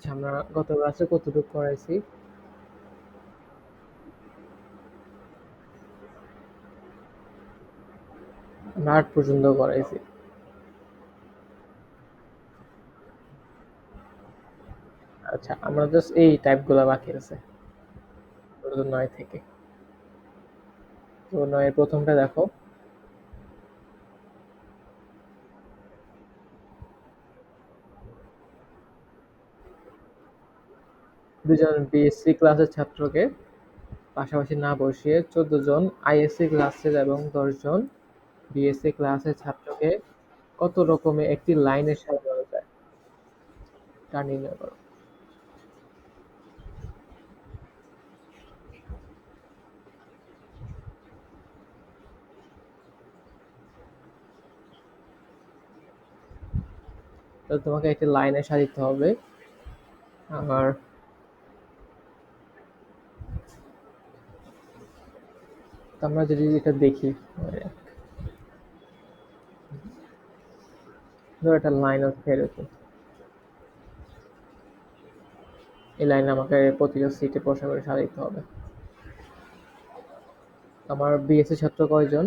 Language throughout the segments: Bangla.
আচ্ছা, আমরা গত ক্লাসে কতটুকু করাইছি? আমরা ৮ পর্যন্ত করাইছি। আচ্ছা, আমরা জাস্ট এই টাইপগুলা বাকি আছে। ৯ থেকে। তো ৯ এর প্রথমটা দেখো। দুজন বিএসসি ক্লাসের ছাত্রকে পাশাপাশি না বসিয়ে ১৪ জন আইএসসি ক্লাসের এবং ১০ জন বিএসসি ক্লাসের ছাত্রকে কত রকমে একটি লাইনে সাজানো যায় তা নির্ণয় করো। তো তোমাকে একটি লাইনে সাজাতে হবে। আর আমরা যদি এটা দেখি, মানে ধরো একটা লাইন হচ্ছে এরকম। এই লাইনে আমাকে প্রতিটা সিটে বসা করে সাজাতে হবে। আমার বিএসসি ছাত্র কয়জন?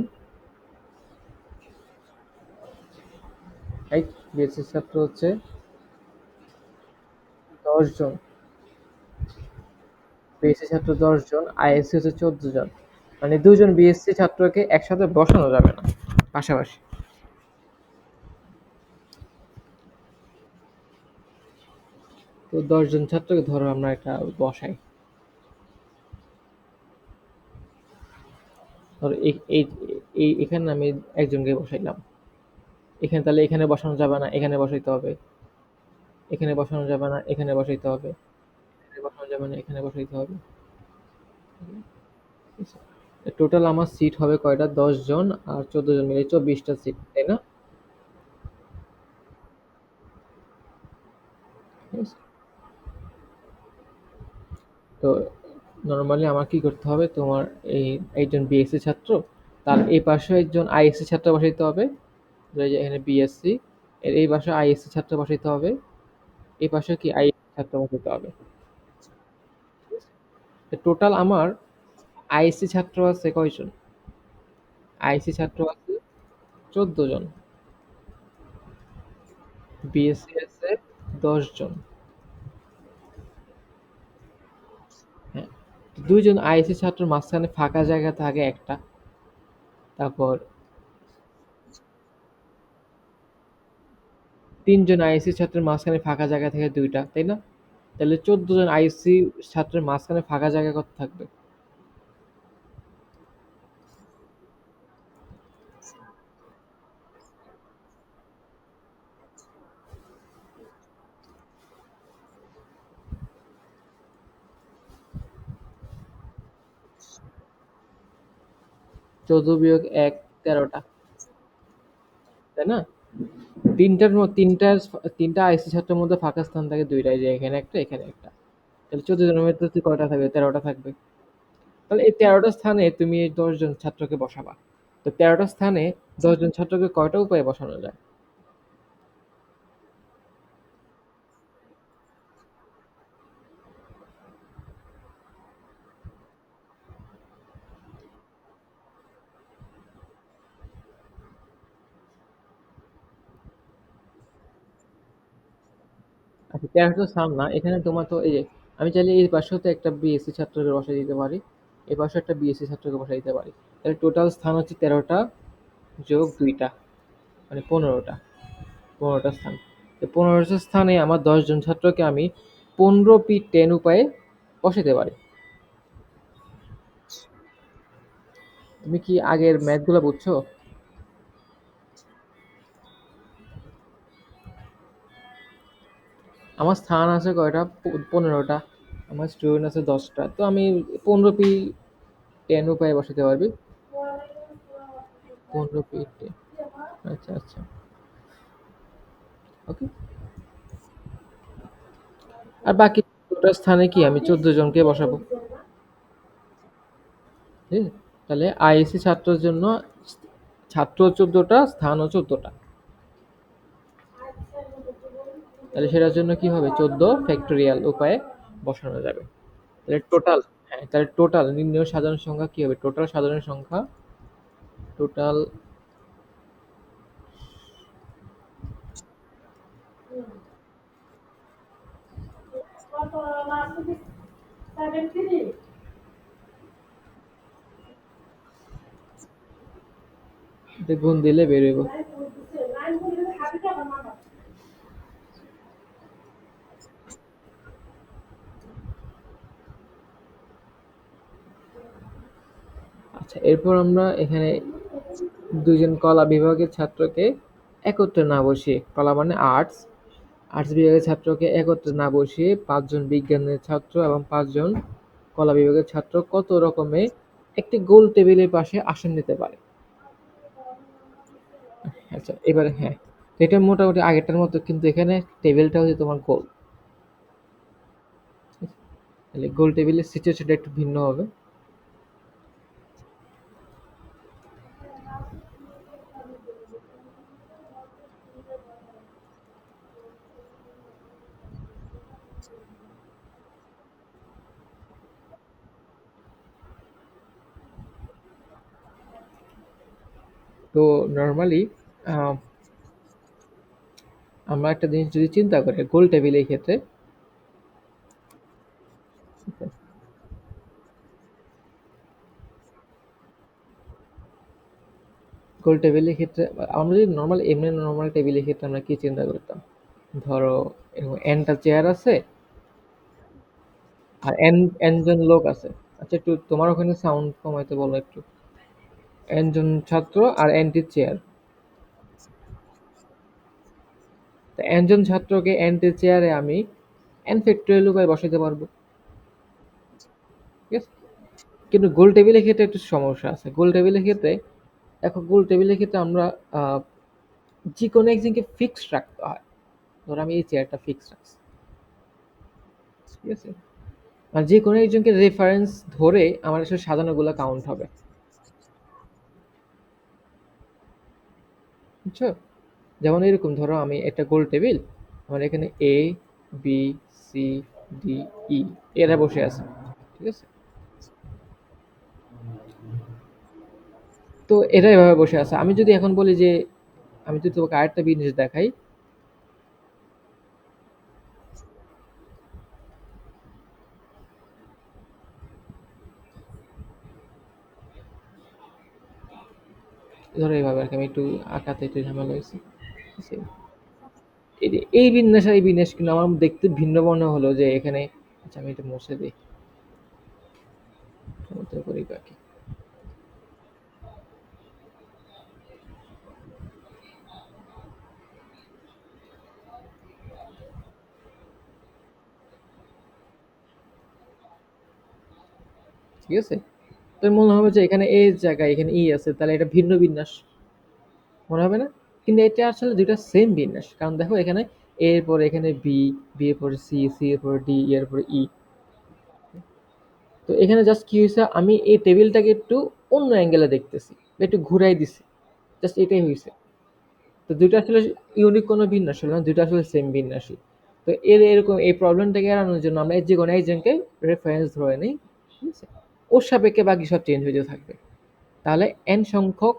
এই বিএসসি ছাত্র হচ্ছে ১০ জন। বিএসসি ছাত্র ১০ জন, আইএসসি হচ্ছে ১৪ জন। মানে ২ জন বিএসসি ছাত্রকে একসাথে বসানো যাবে না পাশাপাশি। তো ১০ জন ছাত্রকে ধরো আমরা একটা বসাই। ধরো এখানে আমি একজনকে বসাইলাম। এখানে তাহলে এখানে বসানো যাবে না, এখানে বসাইতে হবে। এখানে বসানো যাবে না, এখানে বসাইতে হবে। এখানে বসানো যাবে না, এখানে বসাইতে হবে। টোটাল আমার সিট হবে কয়টা? ১০ জন আর ১৪ জন মিলে ২৪ টা সিট, তাই না? ঠিক আছে? তো নরমালি আমার কি করতে হবে? তোমার এই একজন বিএসসি ছাত্র, তার এই পাশে একজন আইএসসি ছাত্র বসাইতে হবে। ধরো এই যে এখানে বিএসসি, এর এই পাশে আইএসসি ছাত্র বসাইতে হবে। এই পাশে কি আইএসসি ছাত্র বসাইতে হবে। টোটাল আমার আইএসসি ছাত্র আছে কয়জন? আইএসসি ছাত্র আছে ১৪ জন। বিএসসি আছে ১০ জন। হ্যাঁ, ২ জন আইএসসি ছাত্রের মাঝখানে ফাঁকা জায়গা থাকে একটা। তারপর ৩ জন আইএসসি ছাত্রের মাঝখানে ফাঁকা জায়গা থাকে ২ টা, তাই না? তাহলে ১৪ জন আইএসসি ছাত্রের মাঝখানে ফাঁকা জায়গা কত থাকবে? চৌদ্দ বিয়োগ ১, ১৩টা, তাই না? তিনটা আইসি ছাত্রের মধ্যে ফাঁকা স্থান থাকে দুইটাই, যে এখানে একটা, এখানে একটা। তাহলে ১৪ জনের মধ্যে কয়টা থাকবে? ১৩টা থাকবে। তাহলে এই ১৩টা স্থানে তুমি এই ১০ জন ছাত্রকে বসাবা। তো ১৩টা স্থানে ১০ জন ছাত্রকে কয়টা উপায়ে বসানো যায়? আচ্ছা, ১৩টা স্থান না, এখানে তোমার তো এই যে আমি চাইলে এই পাশেও তো একটা বিএসসি ছাত্রকে বসাই দিতে পারি। এই পাশে একটা বিএসসি ছাত্রকে বসাই দিতে পারি। তাহলে টোটাল স্থান হচ্ছে ১৩টা যোগ ২টা, মানে ১৫টা। ১৫টা স্থান। তো ১৫টা স্থানে আমার ১০ জন ছাত্রকে আমি ১৫p10 উপায়ে বসাতে পারি। তুমি কি আগের ম্যাথগুলো বুঝছো? আমার স্থান আছে কয়টা? ১৫টা। আমার স্টুডেন্ট আছে ১০টা। তো আমি ১৫p10 উপায়ে বসাতে পারবি। ১৫p10। আচ্ছা, আচ্ছা। ওকে। আর বাকি ২টা স্থানে কি আমি ১৪ জনকে বসাবো। ঠিক আছে? তাহলে আইএসসি ছাত্রের জন্য ছাত্র ১৪টা, স্থানও ১৪টা। তাহলে সেটার জন্য কি হবে, 14 ফ্যাক্টোরিয়াল উপায়ে বসানো যাবে। তাহলে টোটাল, হ্যাঁ তাহলে টোটাল নির্ণয় সাধারণ সংখ্যা কি হবে, টোটাল সাধারণ সংখ্যা, টোটাল গুণ দিলে বেরোবে। আচ্ছা, এরপর আমরা এখানে দুইজন কলা বিভাগের ছাত্রকে একত্রে না বসিয়ে, কলা মানে আর্টস, আর্টস বিভাগের ছাত্রকে একত্রে না বসিয়ে 5 জন বিজ্ঞানের ছাত্র এবং 5 জন কলা বিভাগের ছাত্র কত রকমে একটি গোল টেবিলের পাশে আসন নিতে পারে। আচ্ছা এবারে হ্যাঁ, এটা মোটামুটি আগেরটার মতো, কিন্তু এখানে টেবিলটা হচ্ছে তোমার গোল। তাহলে গোল টেবিলের সিচুয়েশনটা একটু ভিন্ন হবে। তো নর্মালি আমরা একটা জিনিস যদি চিন্তা করি গোল টেবিলের ক্ষেত্রে, গোল টেবিলের ক্ষেত্রে আমরা যদি নর্মাল, এমনি নর্মাল টেবিলের ক্ষেত্রে আমরা কি চিন্তা করতাম, ধরো এরকম এনটা চেয়ার আছে আর এন জন লোক আছে। আচ্ছা একটু তোমার ওখানে সাউন্ড কমাইতে বলো একটু। এন জন ছাত্র আর এনটি চেয়ার। তো এন জন ছাত্রকে এনটি চেয়ারে আমি এন ফ্যাক্টরিয়াল উপায় বসাতে পারবো, ঠিক আছে। কিন্তু গোল টেবিলের ক্ষেত্রে একটু সমস্যা আছে। গোল টেবিলের ক্ষেত্রে, এখন গোল টেবিলের ক্ষেত্রে আমরা আহ, যে কোনো একজনকে ফিক্সড রাখতে হয়। ধর আমি এই চেয়ারটা ফিক্সড রাখছি, ঠিক আছে। আর যে কোনো একজনকে রেফারেন্স ধরে আমার আসলে সাজানোগুলো কাউন্ট হবে, বুঝছো। যেমন এরকম ধরো আমি একটা গোল টেবিল, আমার এখানে A B C D E এরা বসে আছে, ঠিক আছে। তো এরা এভাবে বসে আছে, আমি যদি এখন বলি যে, আমি যদি তোমাকে আরেকটা জিনিস দেখাই, ধরো এইভাবে আর কি, আমি একটু আঁকাতে একটু ঝামেলা হয়েছে, ঠিক আছে? এই বিন্যাস আর এই বিন্যাস কিন্তু আমার দেখতে ভিন্ন বর্ণ হলো যে এখানে। আচ্ছা আমি এটা মুছে দিই, সমুদ্র করি বাকি, ঠিক আছে। তোর মনে হবে যে এখানে এ জায়গায় এখানে ই আছে, তাহলে এটা ভিন্ন বিন্যাস মনে হবে না? কিন্তু এটা আসলে দুইটা সেম বিন্যাস, কারণ দেখো এখানে এ এর পরে এখানে বি, বি এর পরে সি, সি এর পরে ডি, এর পরে ই। তো এখানে জাস্ট কি হয়েছে, আমি এই টেবিলটাকে একটু অন্য অ্যাঙ্গেলে দেখতেছি, বা একটু ঘুরাই দিছি, জাস্ট এটাই হয়েছে। তো দুইটা আসলে ইউনিক কোনো বিন্যাস হলো না, দুইটা আসলে সেম বিন্যাসই। তো এরকম এই প্রবলেমটাকে এড়ানোর জন্য আমরা যে কোনো একজনকে রেফারেন্স ধরে নিই, ঠিক আছে। ওর সাপেক্ষে বাকি সব চেঞ্জ হয়ে যেতে থাকবে। তাহলে এন সংখ্যক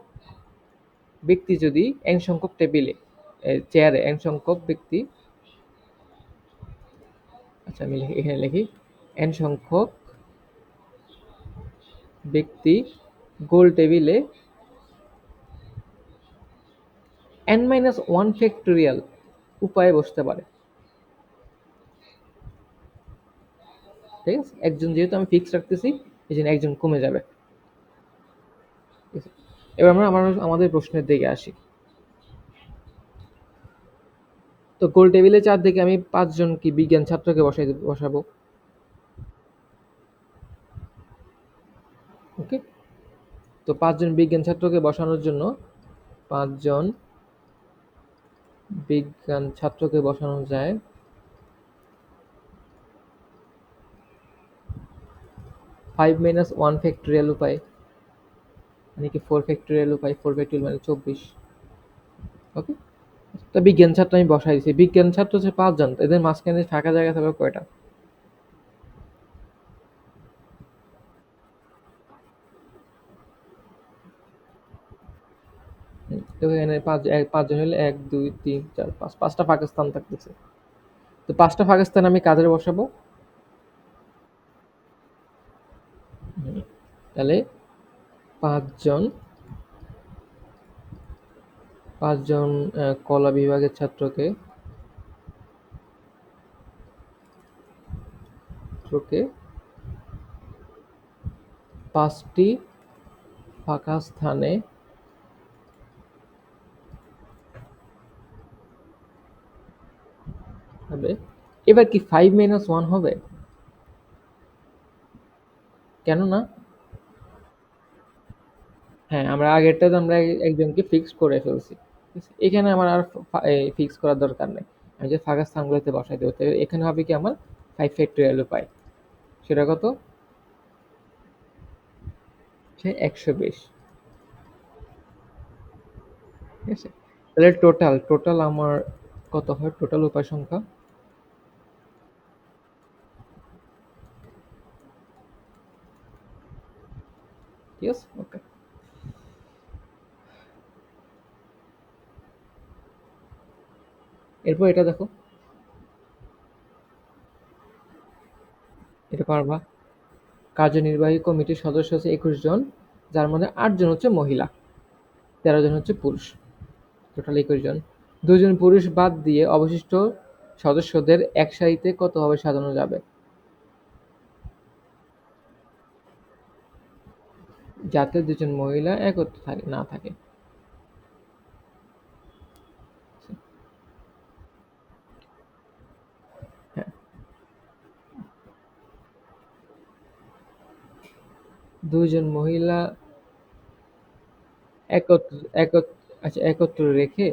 ব্যক্তি যদি, এন সংখ্যক টেবিলে, চেয়ারে এন সংখ্যক ব্যক্তি, আচ্ছা আমি এখানে লিখি, এন সংখ্যক ব্যক্তি গোল টেবিলে এন মাইনাস ওয়ান ফ্যাক্টোরিয়াল উপায়ে বসতে পারে, ঠিক আছে। একজন যেহেতু আমি ফিক্স রাখতেছি, এই জন্য একজন কমে যাবে, ঠিক আছে। এবার আমরা আমাদের প্রশ্নের দিকে আসি। তো গোল টেবিলে চারদিকে আমি 5 জন কি বিজ্ঞান ছাত্রকে বসাবো, ওকে। তো 5 জন বিজ্ঞান ছাত্রকে বসানোর জন্য 5 জন বিজ্ঞান ছাত্রকে বসানো যায় 5 - 1 ফ্যাক্টোরিয়াল উপায়, মানে কি 4 ফ্যাক্টোরিয়াল উপায়, 4 ফ্যাক্টোরিয়াল মানে 24, ওকে। তো বিজ্ঞান ছাত্র আমি বসাই দিছি, বিজ্ঞান ছাত্র হচ্ছে ৫ জন, এদের মাঝখানে ফাঁকা জায়গা থাকবে কয়টা? তো এখানে ৫ জন হলে ১ ২ ৩ ৪ ৫, ৫টা ফাঁকা স্থান থাকতেছে। তো ৫টা ফাঁকা স্থান আমি কাদের বসাবো? তাহলে ৫ জন ৫ জন কলা বিভাগের ছাত্রকে ৫টি ফাঁকা স্থানে হবে। এবার কি 5 - 1 হবে? কেন না? হ্যাঁ, আমরা আগেরটাতে আমরা একজনকে ফিক্সড করে ফেলছি। ঠিক আছে? এখানে আমার আর ফিক্স করার দরকার নেই। আমি যে ফাঁকা স্থানগুলোতে বসাই দেবো। তাহলে এখানে হবে কি আমার 5 ফ্যাক্টোরিয়াল পাই। সেটা কত? সে ১২০। ঠিক আছে? তাহলে টোটাল আমার কত হয়? টোটাল উপায় সংখ্যা? ঠিক আছে? ওকে। এরপর এটা দেখো। এটা পারবা। কার্যনির্বাহী কমিটির সদস্য হচ্ছে ২১ জন, যার মধ্যে ৮ জন হচ্ছে মহিলা, ১৩ জন হচ্ছে পুরুষ। টোটাল ২১ জন। ২ জন পুরুষ বাদ দিয়ে অবশিষ্ট সদস্যদের এক সারিতে কতভাবে সাজানো যাবে? যাতে ২ জন মহিলা একত্রে না থাকে। হ্যাঁ, ২ জন মহিলা একত্র একত আচ্ছা একত্র রেখে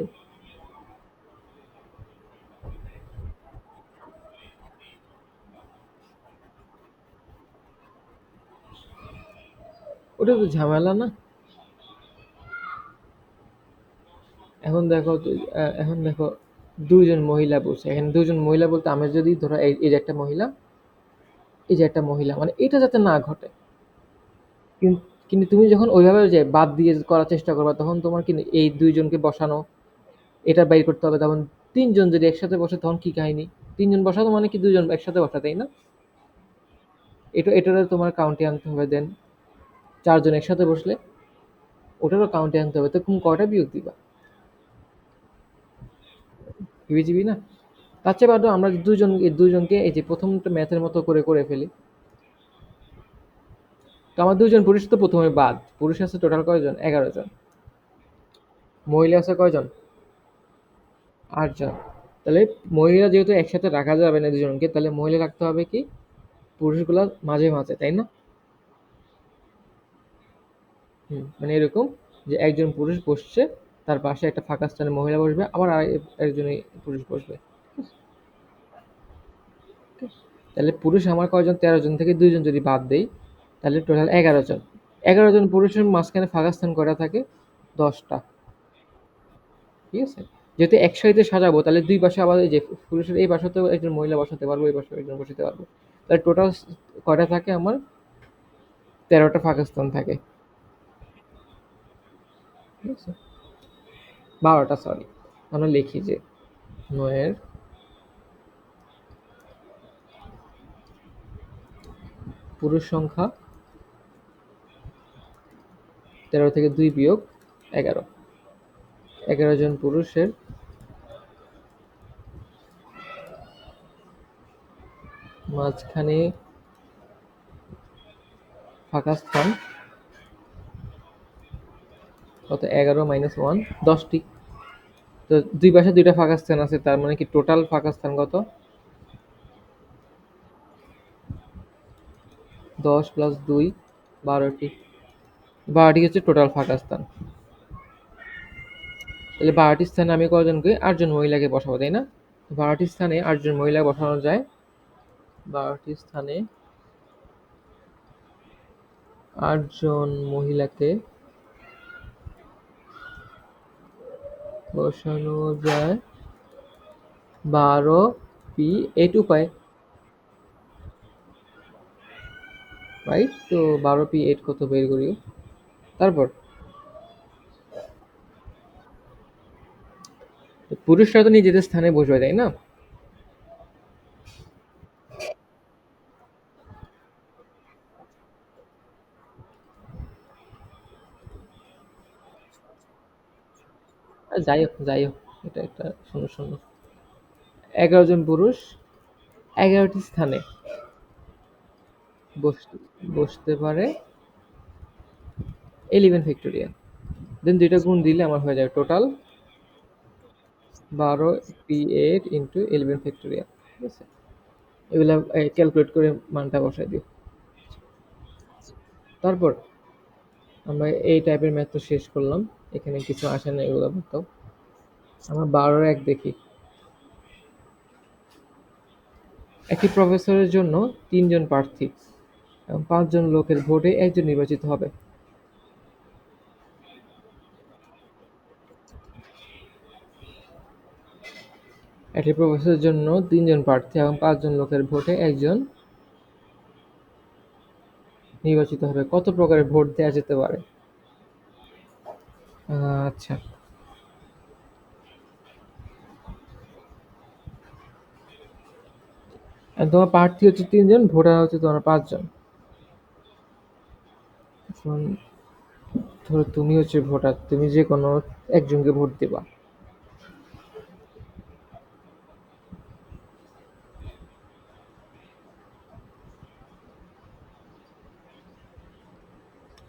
ওটা তো ঝামেলা না? এখন দেখো ২ জন মহিলা বলছে। এখানে ২ জন মহিলা বলতে আমি যদি ধরো এই যে একটা মহিলা, এই যে একটা মহিলা, মানে এটা যাতে না ঘটে। কিন কিন্তু তুমি যখন ওইভাবে যে বাদ দিয়ে করার চেষ্টা করবা, তখন তোমার কি এই ২ জনকে বসানো, এটা বাইর করতে হবে। তখন ৩ জন যদি একসাথে বসে তখন কি কাহিনী? ৩ জন বসানো মানে কি ২ জন একসাথে বসা, তাই না? এটারও তোমার কাউন্টে আনতে হবে দেন। ৪ জন একসাথে বসলে ওটারও কাউন্টে আনতে হবে। তো তুমি কয়টা বিয়োগ দিবা? হিবিজিবি না? তার চেয়ে বাদ আমরা ২ জনকে এই যে প্রথমটা ম্যাথের মতো করে ফেলি। তো আমার ২ জন পুরুষ তো ১ম এ বাদ। পুরুষ আছে টোটাল কয়জন? ১১ জন। মহিলা আছে কয়জন? ৮ জন। তাহলে মহিলা যেহেতু একসাথে রাখা যাবে না ২ জনকে, তাহলে মহিলা রাখতে হবে কি পুরুষগুলা মাঝে, তাই না? মানে এরকম যে একজন পুরুষ বসছে, তার পাশে একটা ফাঁকা স্থানে মহিলা বসবে, আবার একজনই পুরুষ বসবে। তাহলে পুরুষ আমার কয়জন? ১৩ জন থেকে ২ জন যদি বাদ দেই, তাহলে টোটাল ১১ জন। ১১ জন পুরুষের মাঝখানে ফাঁকা স্থান কয়টা থাকে? ১০ টা। ঠিক আছে? যেহেতু এক সারিতে সাজাবো, তাহলে ২ পাশে আবার এই যে পুরুষের এই পাশেতেও একজন মহিলা বসাতে পারবো, এই পাশেও একজন বসাতে পারবো। তাহলে টোটাল কয়টা থাকে আমার? ১৩ টা ফাঁকা স্থান থাকে। ঠিক আছে? ১২ টা, সরি। আমরা লিখি যে ৯ এর পুরুষ সংখ্যা ১৩ থেকে ২ বিয়োগ ১১। ১১ জন পুরুষের মাঝখানে ফাঁকা স্থান কত? ১১ - ১, ১০ টি। তো ২ পাশে ২ টা ফাঁকা স্থান আছে, তার মানে কি টোটাল ফাঁকা স্থান কত? ১০ প্লাস ২, ১২ টি। ১২ টি হচ্ছে টোটাল ফাঁকা স্থান। তাহলে ১২ টি স্থানে আমি কয়জনকে? ৮ জন মহিলাকে বসাবো, তাই না? ১২ টি স্থানে ৮ জন মহিলা বসানো যায়। ১২ টি স্থানে ৮ জন মহিলাকে বসানো যায়। 12p8 উপায়, রাইট? তো 12p8 কত বের করি। তারপর পুরুষরা তো নিজেদের স্থানে বসবে, তাই না? যাই হোক, এটা একটা শূন্য শূন্য। 11 জন পুরুষ 11টি স্থানে বসতে বসতে পারে 11 ফ্যাক্টোরিয়াল। দেন দুইটা গুণ দিলে আমার হয়ে যাবে টোটাল 12p8 ইন্টু 11 ফ্যাক্টোরিয়াল। ঠিক আছে, এগুলা ক্যালকুলেট করে মানটা বসাই দিও। তারপর আমরা এই টাইপের ম্যাথ তো শেষ করলাম, এখানে কিছু আসে না, এগুলো তো আমরা 12 দেখি। একটি প্রফেসরের জন্য 3 জন প্রার্থী এবং 5 জন লোকের ভোটে একজন নির্বাচিত হবে। একটি প্রফেসরের জন্য 3 জন প্রার্থী এবং 5 জন লোকের ভোটে একজন নির্বাচিত হবে। কত প্রকারের ভোট দেওয়া যেতে পারে? আচ্ছা, আর তোমার প্রার্থী হচ্ছে 3 জন, ভোটার হচ্ছে তোমার 5 জন। এখন ধরো তুমি হচ্ছে ভোটার, তুমি যে কোনো একজনকে ভোট দিবা।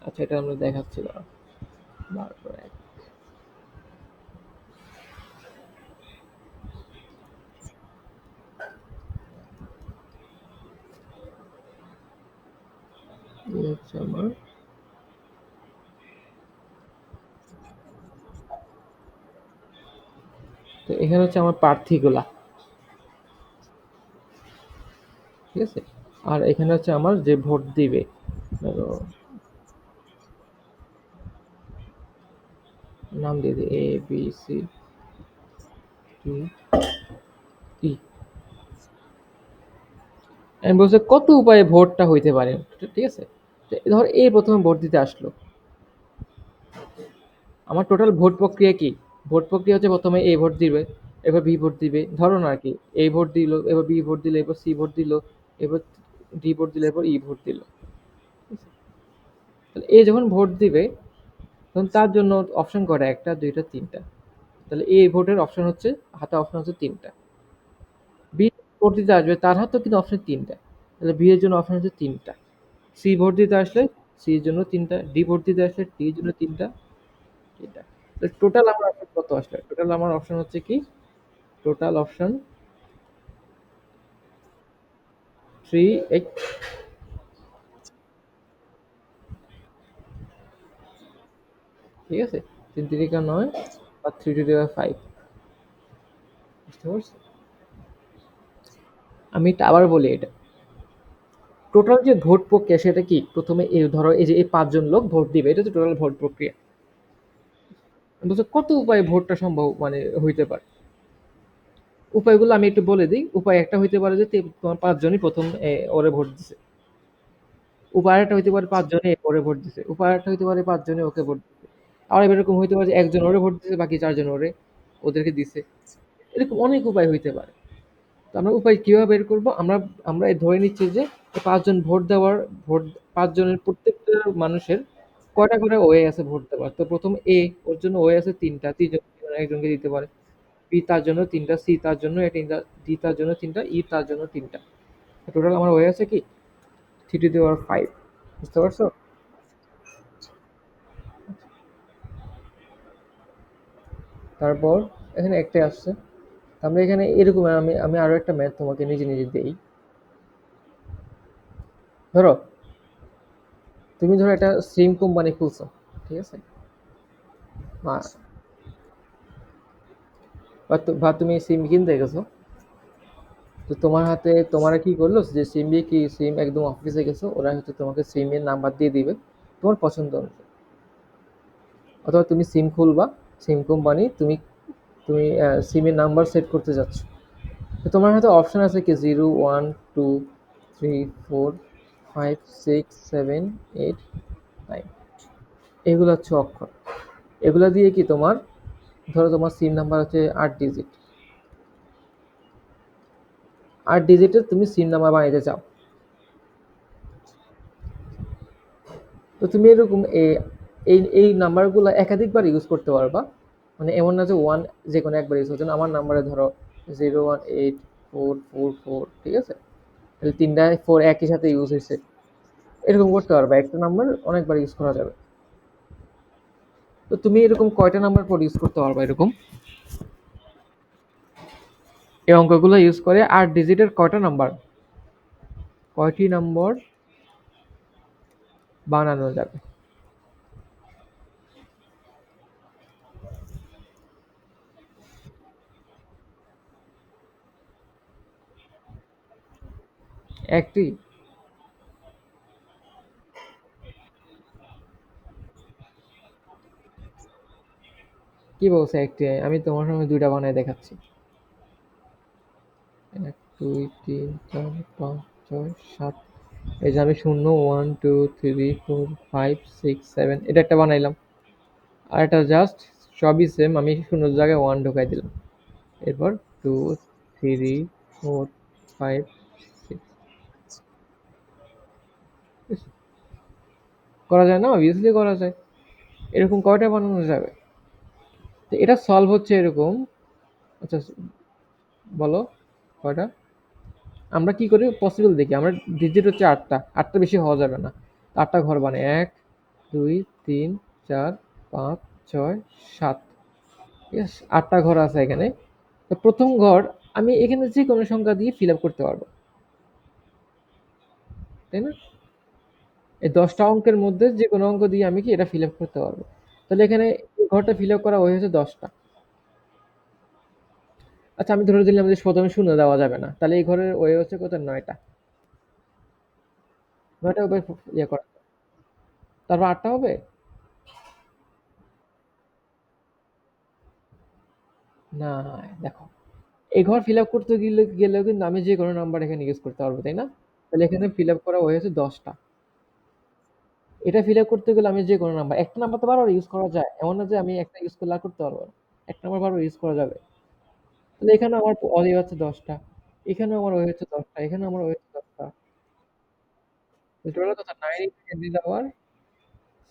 আচ্ছা, এটা আমরা দেখাচ্ছি, দাঁড়াও। 12 এই হচ্ছে আমার, তো এখানে হচ্ছে আমার প্রার্থীগুলা, ঠিক আছে? আর এখানে হচ্ছে আমার যে ভোট দিবে। ধরো নাম দিয়ে দিই ABCDE। আমি বলছি কত উপায়ে ভোটটা হইতে পারে, ঠিক আছে? ধর এই প্রথমে ভোট দিতে আসলো, আমার টোটাল ভোট প্রক্রিয়া কি? ভোট প্রক্রিয়া হচ্ছে প্রথমে এ ভোট দিবে, এবার বি ভোট দিবে, ধরো না আর কি। এ ভোট দিল, এবার বি ভোট দিল, এবার সি ভোট দিল, এবার ডি ভোট দিল, এবার ই ভোট দিল। তাহলে এ যখন ভোট দিবে তখন তার জন্য অপশন কয়টা? একটা, দুইটা, তিনটা। তাহলে এ ভোটের অপশন হচ্ছে, হাতে অপশন হচ্ছে তিনটা। বি ভোট দিতে আসবে, তার হাতেও কিন্তু অপশন তিনটা। তাহলে বি এর জন্য অপশন হচ্ছে তিনটা। সি ভোট দিতে আসলে সি এর জন্য তিনটা, ডি ভোট দিতে আসলে ডি এর জন্য তিনটা, তিনটা। টোটাল আমার অপশন কত আসলে? টোটাল আমার অপশন হচ্ছে কি? টোটাল অপশন 3 ঠিক আছে, 3 3 9 বা 3 to the 5। বুঝতে পারছো? আমি এটা আবার বলি, এটা টোটাল যে ভোট প্রক্রিয়া সেটা কি? প্রথমে এই ধরো এই যে এই 5 জন লোক ভোট দিবে, এটা হচ্ছে টোটাল ভোট প্রক্রিয়া। বলছে কত উপায়ে ভোটটা সম্ভব মানে হইতে পারে। উপায়গুলো আমি একটু বলে দিই। উপায় একটা হইতে পারে যে তোমার 5 জনই প্রথম ওরে ভোট দিছে। উপায় আরেকটা হইতে পারে 5 জনে ওরে ভোট দিছে। উপায় আরেকটা হইতে পারে 5 জনে ওকে ভোট দিছে। আবার এরকম হইতে পারে যে একজন ওরে ভোট দিছে, বাকি 4 জন ওদেরকে দিছে। এরকম অনেক উপায় হইতে পারে। তো আমরা উপায় কিভাবে বের করব? আমরা আমরা ধরে নিচ্ছি যে এই 5 জন ভোট 5 জনের প্রত্যেকটা মানুষের কয়টা করে ওয়ে আছে ভোট দেওয়ার। তো প্রথম এ, ওর জন্য ওয়ে আছে ৩টা, ৩ জন একজনকে দিতে পারে। বি তার জন্য ৩টা, সি তার জন্য ৩টা, ডি তার জন্য ৩টা, ই তার জন্য ৩টা। টোটাল আমার ওয়ে আছে কি? 3 to the 5। বুঝতে পারছো? তারপর এখানে একটাই আসছে। আমরা এখানে এরকম, আমি আমি আরো একটা ম্যাথ তোমাকে নিজে নিজে দেই। ধরো তুমি ধরো একটা সিম কোম্পানি খুলছো, ঠিক আছে? বা বা তুমি সিম কিনতে গেছো। তো তোমার হাতে তোমারা কি করলো যে সিম দিয়ে কি সিম একদম অফিসে গেছো, ওরা হচ্ছে তোমাকে সিমের নাম্বার দিয়ে দিবে তোমার পছন্দ অনুযায়ী। অথবা তুমি সিম খুলবা, সিম কোম্পানি তুমি তুমি সিমের নাম্বার সেট করতে যাচ্ছ। তোমার হয়তো অপশন আছে কি 0 1 2 3 4 5 6 7 8 9, এগুলো হচ্ছে অক্ষর। এগুলা দিয়ে কি তোমার, ধরো তোমার সিম নাম্বার হচ্ছে 8 ডিজিট, 8 ডিজিটের তুমি সিম নাম্বার বানাইতে চাও। তো তুমি এরকম এই এই নাম্বারগুলো একাধিকবার ইউজ করতে পারবা। মানে এমন না যে ওয়ান যে কোনো একবার ইউজ হচ্ছে না। আমার নাম্বারে ধরো 0 1 8 4 4 4, ঠিক আছে, তাহলে তিনটা ফোর একই সাথে ইউজ হয়েছে, এরকম করতে পারবা, একটা নাম্বার অনেকবার ইউজ করা যাবে। তো তুমি এরকম কয়টা নাম্বার পর ইউজ করতে পারবা এরকম, এই অঙ্কগুলো ইউজ করে 8 ডিজিটের কয়টা নাম্বার, কয়টি নম্বর বানানো যাবে? একটি? কি বলছে একটি? আমি তোমার সঙ্গে দুইটা বানায় দেখাচ্ছি। 1 2 3 4 5 6 7, এই যে আমি শূন্য 1 2 3 4 5 6 7 এটা একটা বানাইলাম। আর এটা জাস্ট সবই সেম, আমি শূন্যর জায়গায় ওয়ান ঢুকাই দিলাম। এরপর 2 3 4 5 6, করা যায় না? অবভিয়াসলি করা যায়। এরকম কয়টা বানানো যাবে? তো এটা সলভ হচ্ছে এরকম। আচ্ছা, বলো কয়টা। আমরা কি করি পসিবল দেখি, আমরা ডিজিট হচ্ছে আটটা, আটটা বেশি হওয়া যাবে না। আটটা ঘর বানাই, 1 2 3 4 5 6 7, ঠিক আছে, আটটা ঘর আছে এখানে। তো প্রথম ঘর আমি এখানে যে কোনো সংখ্যা দিয়ে ফিল আপ করতে পারবো, তাই না? এই 10টা অঙ্কের মধ্যে যে কোনো অঙ্ক দিয়ে আমি কি এটা ফিল আপ করতে পারবো। তাহলে এখানে এই ঘরটা ফিল আপ করা হয়েছে 10টা। আচ্ছা, আমি ধরে দিলাম যে প্রথমে শূন্য দেওয়া যাবে না, তাহলে এই ঘরের ওয়ে হচ্ছে কত, 9টা। 9টা উপায় ইয়ে করা, তারপর আটটা হবে। না, দেখো, এই ঘর ফিল আপ করতে গেলেও কিন্তু আমি যে কোনো নাম্বার এখানে ইউজ করতে পারবো, তাই না? তাহলে এখানে ফিল আপ করা হয়েছে 10টা। এটা ফিল আপ করতে গেলে আমি যে কোনো নাম্বার, একটা নাম্বার তো বারবার ইউজ করা যায়, এমন না যে আমি একটা ইউজ করলে আর করতে পারবো না। একটা নাম্বার বারবার ইউজ করা যাবে। তাহলে এখানে আমার অলি হচ্ছে 10টা, এখানে আমার ওয়ে হচ্ছে 10টা, এখানে আমার ওয়ে হচ্ছে 10টা। টোটাল কত, 9 ×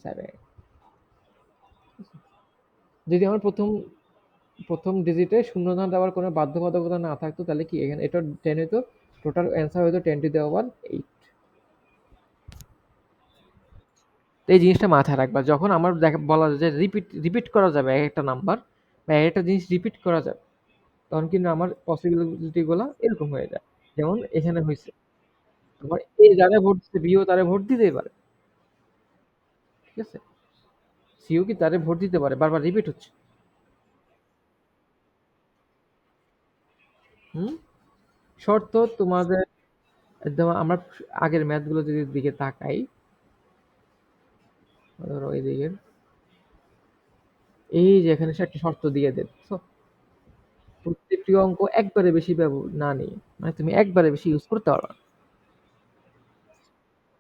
10⁻⁷। যদি আমার প্রথম প্রথম ডিজিটে শূন্য না দেওয়ার কোনো বাধ্যবাধকতা না থাকতো, তাহলে কি এখানে এটা 10 হতো, টোটাল অ্যান্সার হতো 10⁻8। তো এই জিনিসটা মাথায় রাখবা যখন আমার দেখা বলা যায় যে রিপিট রিপিট করা যাবে এক একটা নাম্বার, বা এক একটা জিনিস রিপিট করা যাবে, তখন কিন্তু আমার পসিবিলিটি গুলা এরকম হয়ে যায়। যেমন এখানে হয়েছে, তোমার এ যারা ভোট দিচ্ছে বিও তারে ভোট দিতেই পারে, ঠিক আছে, সিও কি তারে ভোট দিতে পারে, বারবার রিপিট হচ্ছে। হুম। শর্ত তোমাদের একদম, আমরা আগের ম্যাথ গুলো যদি দিকে তাকাই, ধরো এই দিকের, এই যে এখানে সে একটা শর্ত দিয়ে দেন, প্রত্যেকটি অঙ্ক একবারে বেশি না নেই, মানে তুমি একবারে বেশি ইউজ করতে পারবা না।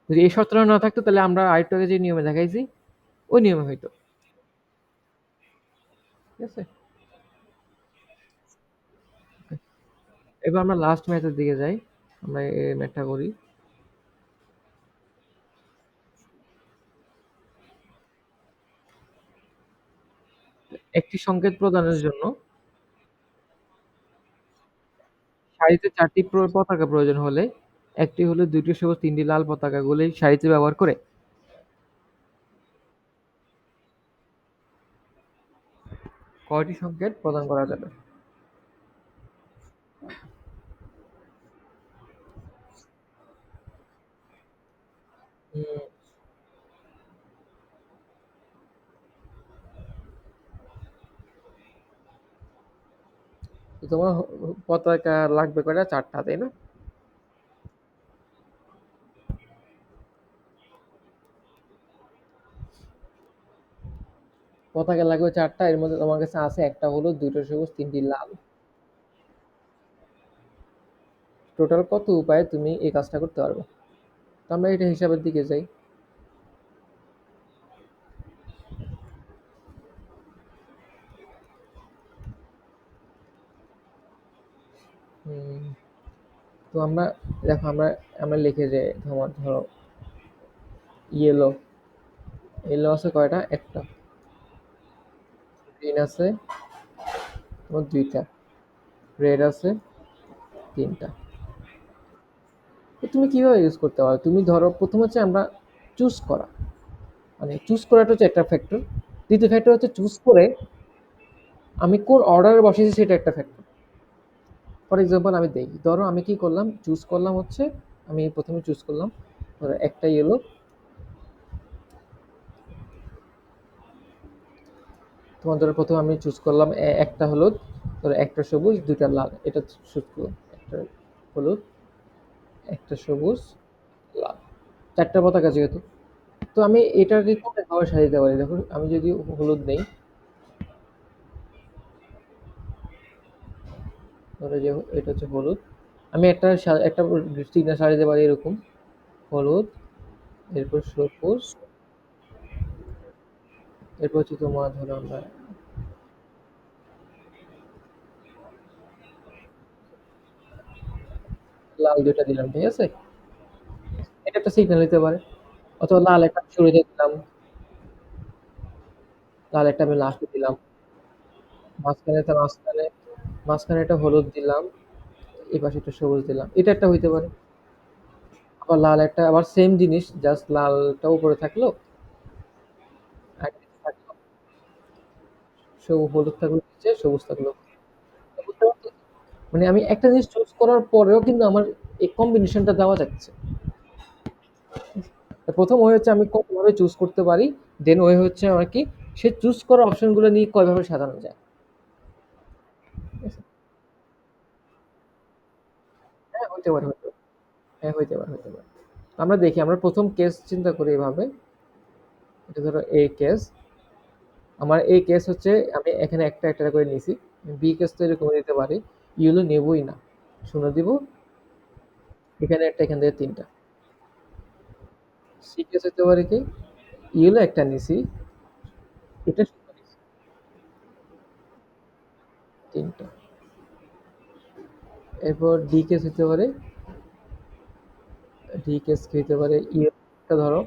যদি এই শর্তটা না থাকতো তাহলে আমরা আরেকটু আগে যে নিয়মে দেখাইছি ওই নিয়মে হইতো, ঠিক আছে। এবার আমরা লাস্ট ম্যাথের দিকে যাই, আমরা এই ম্যাথটা করি। একটি সংকেত প্রদানের জন্য সারিতে 4টি পতাকা প্রয়োজন হলে একটি হলে 2টি সবুজ 3টি লাল পতাকাগুলি সারিতে ব্যবহার করে কয়টি সংকেত প্রদান করা যাবে? হুম, তো তোমার পতাকা লাগবে কয়টা, 4টা, তাই না? পতাকা লাগবে 4টা, এর মধ্যে তোমার কাছে আছে একটা হলো 2টো সবুজ 3টি লাল। টোটাল কত উপায়ে তুমি এই কাজটা করতে পারবে। তো আমরা এটা হিসাবের দিকে যাই। হুম, তো আমরা দেখো আমরা আমরা লিখে যে তোমার ধরো ইয়েলো, ইয়েলো আছে কয়টা? একটা। গ্রিন আছে তোমার দুইটা। রেড আছে তিনটা। তো তুমি কিভাবে ইউজ করতে পারো? তুমি ধরো প্রথম হচ্ছে আমরা চুজ করা, মানে চুজ করাটা হচ্ছে একটা ফ্যাক্টর। দ্বিতীয় ফ্যাক্টর হচ্ছে চুজ করে আমি কোন অর্ডারে বসেছি সেটা একটা ফ্যাক্টর। ফর এক্সাম্পল আমি দেখি, ধরো আমি কি করলাম, চুজ করলাম হচ্ছে আমি প্রথমে চুজ করলাম ধরো একটা ইয়েলো, তোমার ধরো প্রথমে আমি চুজ করলাম একটা হলুদ, ধরো একটা সবুজ দুইটা লাল, এটা চুজ করলাম। একটা হলুদ, একটা সবুজ, লাল, চারটা পতাকা যেহেতু। তো আমি এটাকে কোনভাবে সাজাতে পারি? দেখো আমি যদি হলুদ নেই, ধরো যে এটা হচ্ছে হলুদ, আমি একটা সিগন্যাল সাজাতে পারি এরকম, হলুদ, এরপর সবুজ, এরপর হচ্ছে তোমার ধরো আমরা লাল দুইটা দিলাম, ঠিক আছে? এটা একটা সিগন্যাল হতে পারে। অথবা লাল একটা আমি শুরুতে দিলাম, লাল একটা আমি লাস্টে দিলাম, মাঝখানে মাঝখানে একটা হলুদ দিলাম, এই পাশে একটা সবুজ দিলাম, এটা একটা হইতে পারে। আবার লাল একটা, আবার সেম জিনিস, জাস্ট লালটা উপরে থাকলো আর নিচে থাকলো, হলুদ থাকলো নিচে, সবুজ থাকলো। বুঝতে পারছো? মানে আমি একটা জিনিস চুজ করার পরেও কিন্তু আমার এই কম্বিনেশনটা দেওয়া যাচ্ছে। প্রথম ওয়ে হচ্ছে আমি কতভাবে চুজ করতে পারি, দেন ওয়ে হচ্ছে আমার কি সে চুজ করা অপশনগুলো নিয়ে কয়ভাবে সাজানো যায়। ঠিক আছে? হ্যাঁ হইতে পারে, হইতে পারে। হ্যাঁ হইতে পারে, হইতে পারে। আমরা দেখি, আমরা প্রথম কেস চিন্তা করি এভাবে। এটা ধরো এ কেস, আমার এই কেস হচ্ছে আমি এখানে একটা একটা করে নিছি। বি কেস তো এরকম নিতে পারি, ইউলো নেবই না, শূন্য দিব, এখানে একটা, এখান থেকে তিনটা। সি কেস হতে পারে কি, ইউলো একটা নিছি, এটা শূন্য নিছি, তিনটা। এরপর ডি কেস হতে পারে, ডি কেস কি হতে পারে, ইউলো একটা ধরো,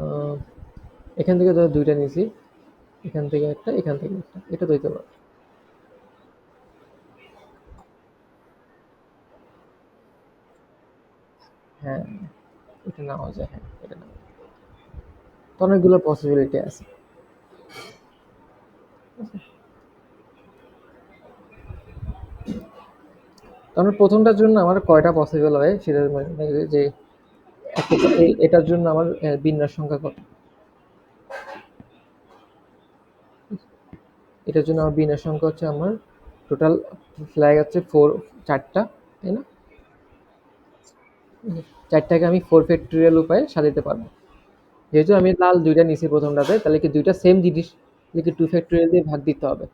আহ, এখান থেকে ধরো দুইটা নিছি, এখান থেকে একটা, এখান থেকে একটা, এটা তো হইতে পারে। হ্যাঁ, এটা নেওয়া যায়, হ্যাঁ এটা নেওয়া যায়। তো অনেকগুলো পসিবিলিটি আছে। তো আমার প্রথমটার জন্য আমার কয়টা পসিবল হয় সেটা মানে যে এটার জন্য আমার বিন্যাস সংখ্যা কত, এটার জন্য আমার বিন্যাস সংখ্যা হচ্ছে আমার টোটাল ফ্ল্যাগ হচ্ছে চারটা, তাই না? চারটাকে আমি ফোর ফ্যাক্টোরিয়াল উপায়ে সাজাতে পারবো। যেহেতু আমি লাল দুইটা নিছি প্রথমটাতে, তাহলে কি দুইটা সেম জিনিস, তাহলে কি টু ফ্যাক্টোরিয়াল দিয়ে ভাগ দিতে হবে।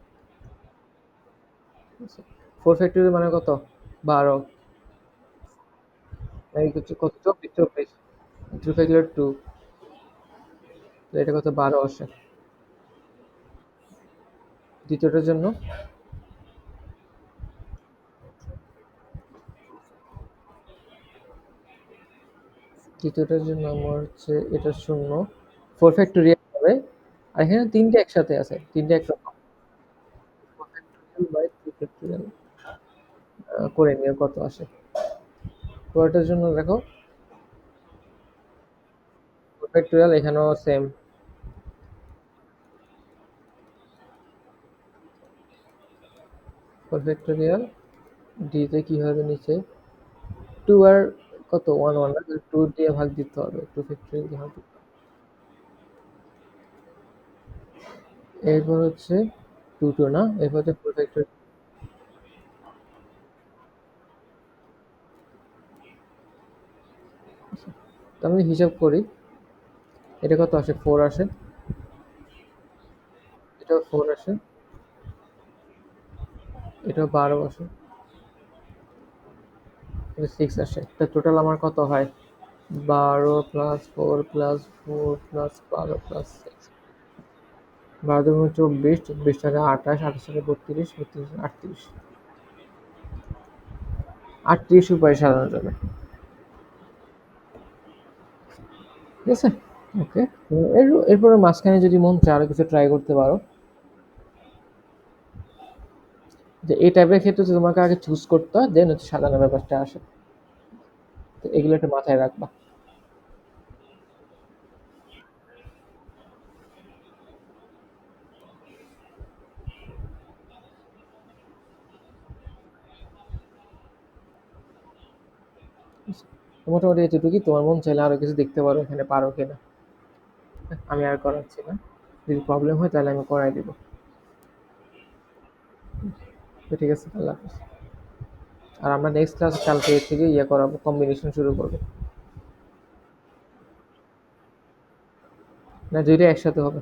ফোর ফ্যাক্টোরিয়াল মানে কত? 12। এই হচ্ছে কত, 24, 24। টু ফ্যাক্টোরিয়াল টু, এটা কত, 12 আসে। দ্বিতীয়টার জন্য, দ্বিতীয়টার জন্য আমার হচ্ছে এটা শূন্য, ফোর ফ্যাক্টোরিয়াল হবে। আর এখানে তিনটে একসাথে আছে, তিনটে একরকম। Four factorial by three factorial করে নিয়ে কত আসে। পরেরটার জন্য দেখো, ফোর ফ্যাক্টোরিয়াল এখানেও সেম, ফোর ফ্যাক্টোরিয়াল ডিতে কি হবে নিচে, টু আর কত, ওয়ান ওয়ান, টু দিয়ে ভাগ দিতে হবে, টু ফ্যাক্টোরিয়াল দিয়ে ভাগ দিতে হবে। এরপর হচ্ছে টু টু না, এরপর হচ্ছে ফোর ফ্যাক্টোরিয়াল। তো আমি হিসাব করি, এটা কত আসে, ফোর আসে, এটাও ফোর আসে, এটা 12 বছর, এটা 6 আসে, তা টোটাল আমার কত হয়? 12 + 4 + 4 + 12 + 6, 12 × 24, 24 × 28, 28 × 32, 32 × 38, 38 সুপারি সাজানো যাবে। ঠিক আছে, ওকে। এরপরে মাঝখানে যদি মন চায় আরো কিছু ট্রাই করতে পারো, যে এই টাইপের ক্ষেত্রে হচ্ছে তোমাকে আগে চুজ করতে হয়, দেন হচ্ছে সাজানোর ব্যাপারটা আসে। তো এগুলো একটা মাথায় রাখবা। মোটামুটি এতটুকুই, তোমার মন চাইলে আরো কিছু দেখতে পারো এখানে, পারো কিনা। আমি আর করাচ্ছি না, যদি প্রবলেম হয় তাহলে আমি করাই দিব। তো ঠিক আছে, আল্লাহ হাফিজ। আর আমরা নেক্সট ক্লাস কালকে থেকে ইয়ে করাবো, কম্বিনেশন শুরু করবো। না, দুইটা একসাথে হবে।